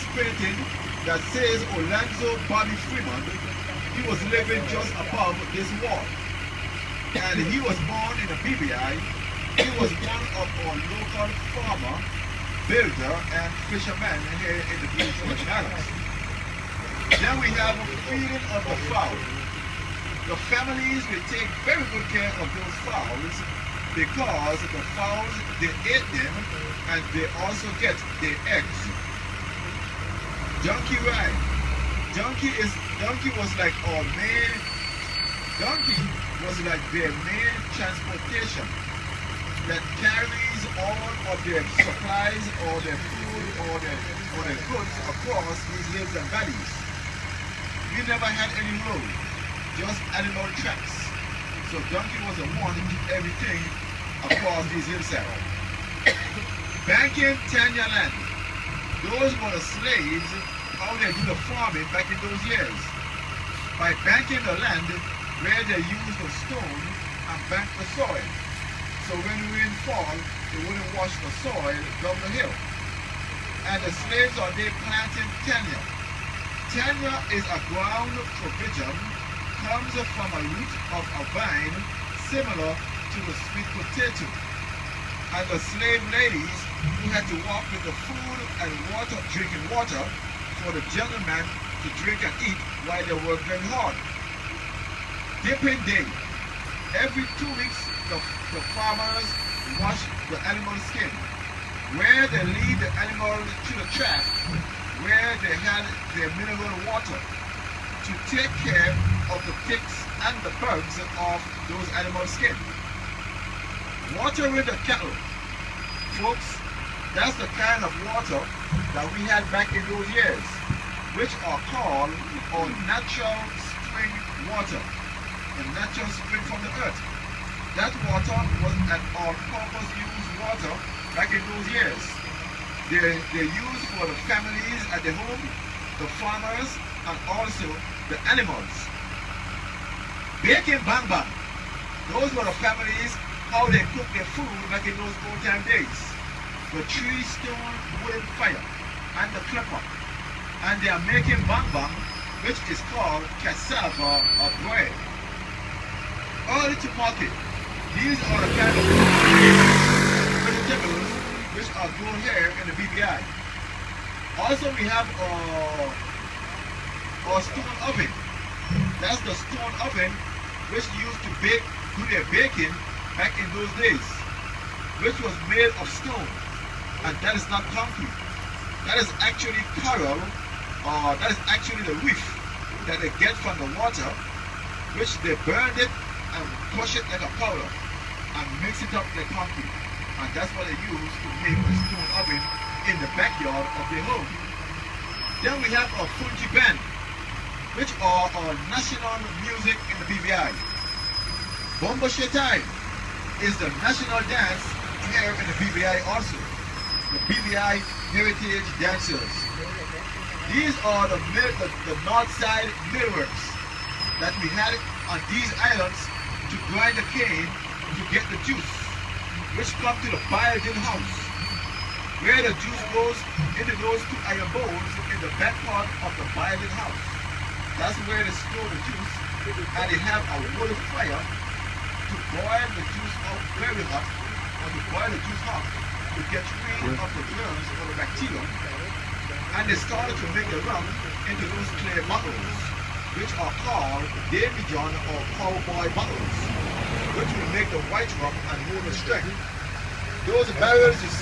famous painting that says Orlando Bobby Freeman, he was living just above this wall. And he was born in the BBI. He was one of our local farmer, builder, and fishermen here in the British Virgin Islands. Then we have feeding of the fowl. The families will take very good care of those fowls because the fowls, they eat them and they also get their eggs. Donkey ride. Donkey was like our main, donkey was like their main transportation that carries all of their supplies or their food or their goods across these hills and valleys. We never had any road, just animal tracks. So donkey was the one to keep everything across these hillsides. Banking tenure land. Those were the slaves, how they do the farming back in those years. By banking the land where they used the stone and bank the soil. So when rain fall, they wouldn't wash the soil down the hill. And the slaves are there planting tenure. Tenure is a ground provision, comes from a root of a vine similar to the sweet potato. And the slave ladies who had to walk with the food and water, drinking water for the gentlemen to drink and eat while they worked very hard. Dipping day. Every 2 weeks, the farmers wash the animal skin. Where they lead the animal to the track, where they had their mineral water to take care of the ticks and the bugs of those animal skin. Watering the cattle. Folks, that's the kind of water that we had back in those years, which are called our natural spring water. The natural spring from the earth. That water was an all-purpose used water back in those years. They used for the families at the home, the farmers, and also the animals. Baking bang bang. Those were the families, how they cooked their food back in those old time days. The tree stone wooden fire and the clipper. And they are making bang bang, which is called cassava or bread. Early to market. These are the kind of vegetables which are grown here in the BBI. Also we have our stone oven. That's the stone oven which used to do their baking back in those days, which was made of stone, and that is not concrete. That is actually coral, or that is actually the reef that they get from the water, which they burned it and crush it like a powder and mix it up like concrete. And that's what they use to make a stone oven in the backyard of their home. Then we have our funky band, which are our national music in the BBI. Bombo Shetai is the national dance here in the BBI also. The BBI heritage dancers. These are the north side millworks that we had on these islands to grind the cane to get the juice, which come to the Biogen house, where the juice goes into those two iron bowls in the back part of the Biogen house. That's where they store the juice, and they have a wood fire to boil the juice out very hot, or to boil the juice hot to get rid of the germs or the bacteria. And they started to make the rum into those clay bottles, which are called Davy John or cowboy bottles, which will make the white rum and hold the strength. Those barrels you see